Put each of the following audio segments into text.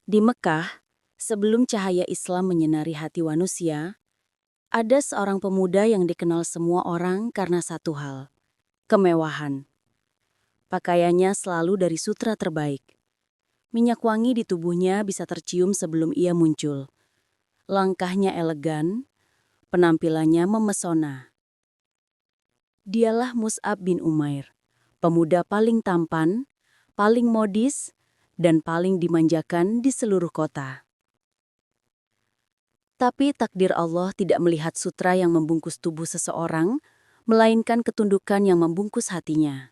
Di Mekah, sebelum cahaya Islam menyinari hati manusia, ada seorang pemuda yang dikenal semua orang karena satu hal, kemewahan. Pakaiannya selalu dari sutra terbaik. Minyak wangi di tubuhnya bisa tercium sebelum ia muncul. Langkahnya elegan, penampilannya memesona. Dialah Mus'ab bin Umair, pemuda paling tampan, paling modis, dan paling dimanjakan di seluruh kota. Tapi takdir Allah tidak melihat sutra yang membungkus tubuh seseorang, melainkan ketundukan yang membungkus hatinya.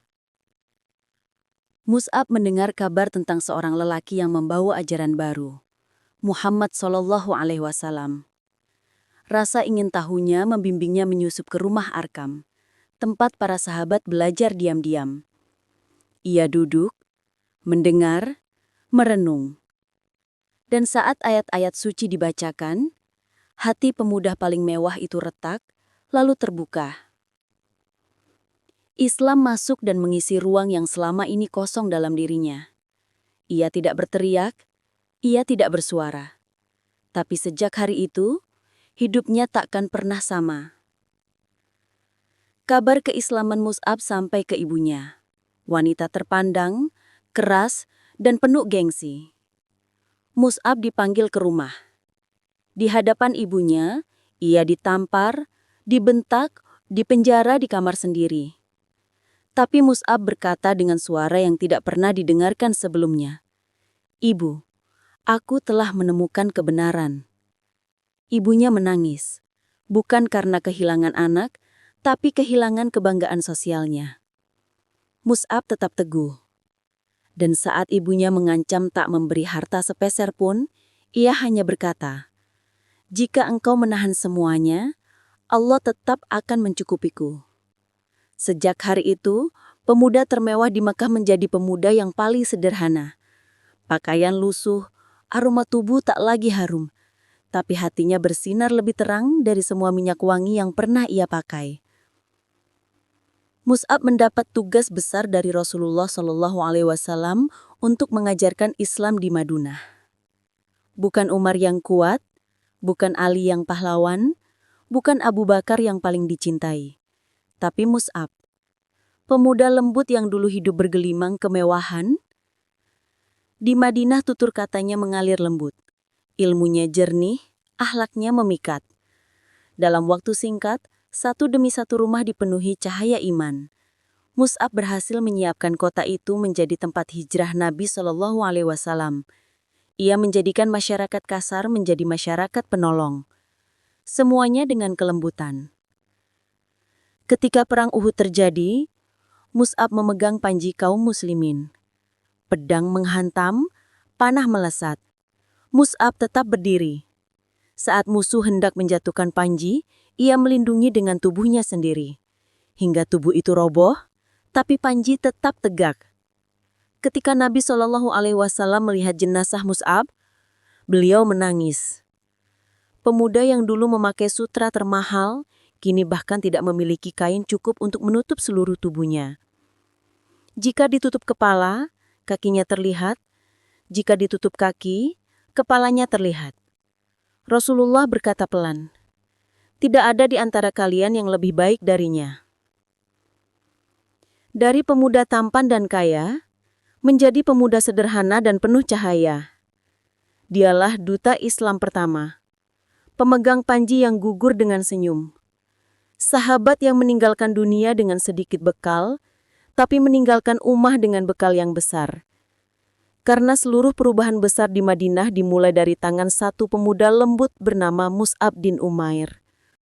Mus'ab mendengar kabar tentang seorang lelaki yang membawa ajaran baru, Muhammad SAW. Rasa ingin tahunya membimbingnya menyusup ke rumah Arkam, tempat para sahabat belajar diam-diam. Ia duduk, mendengar, merenung. Dan saat ayat-ayat suci dibacakan, hati pemuda paling mewah itu retak, lalu terbuka. Islam masuk dan mengisi ruang yang selama ini kosong dalam dirinya. Ia tidak berteriak, ia tidak bersuara. Tapi sejak hari itu, hidupnya takkan pernah sama. Kabar keislaman Mus'ab sampai ke ibunya. Wanita terpandang, keras, dan penuh gengsi. Mus'ab dipanggil ke rumah. Di hadapan ibunya, ia ditampar, dibentak, dipenjara di kamar sendiri. Tapi Mus'ab berkata dengan suara yang tidak pernah didengarkan sebelumnya. "Ibu, aku telah menemukan kebenaran." Ibunya menangis, bukan karena kehilangan anak, tapi kehilangan kebanggaan sosialnya. Mus'ab tetap teguh. Dan saat ibunya mengancam tak memberi harta sepeser pun, ia hanya berkata, "Jika engkau menahan semuanya, Allah tetap akan mencukupiku." Sejak hari itu, pemuda termewah di Mekah menjadi pemuda yang paling sederhana. Pakaian lusuh, aroma tubuh tak lagi harum, tapi hatinya bersinar lebih terang dari semua minyak wangi yang pernah ia pakai. Mus'ab mendapat tugas besar dari Rasulullah SAW untuk mengajarkan Islam di Madinah. Bukan Umar yang kuat, bukan Ali yang pahlawan, bukan Abu Bakar yang paling dicintai, tapi Mus'ab. Pemuda lembut yang dulu hidup bergelimang kemewahan. Di Madinah tutur katanya mengalir lembut. Ilmunya jernih, akhlaknya memikat. Dalam waktu singkat, satu demi satu rumah dipenuhi cahaya iman. Mus'ab berhasil menyiapkan kota itu menjadi tempat hijrah Nabi SAW. Ia menjadikan masyarakat kasar menjadi masyarakat penolong. Semuanya dengan kelembutan. Ketika perang Uhud terjadi, Mus'ab memegang panji kaum muslimin. Pedang menghantam, panah melesat. Mus'ab tetap berdiri. Saat musuh hendak menjatuhkan panji, ia melindungi dengan tubuhnya sendiri. Hingga tubuh itu roboh, tapi panji tetap tegak. Ketika Nabi SAW melihat jenazah Mus'ab, beliau menangis. Pemuda yang dulu memakai sutra termahal, kini bahkan tidak memiliki kain cukup untuk menutup seluruh tubuhnya. Jika ditutup kepala, kakinya terlihat. Jika ditutup kaki, kepalanya terlihat. Rasulullah berkata pelan, "Tidak ada di antara kalian yang lebih baik darinya." Dari pemuda tampan dan kaya, menjadi pemuda sederhana dan penuh cahaya. Dialah duta Islam pertama, pemegang panji yang gugur dengan senyum. Sahabat yang meninggalkan dunia dengan sedikit bekal, tapi meninggalkan ummah dengan bekal yang besar. Karena seluruh perubahan besar di Madinah dimulai dari tangan satu pemuda lembut bernama Mus'ab bin Umair.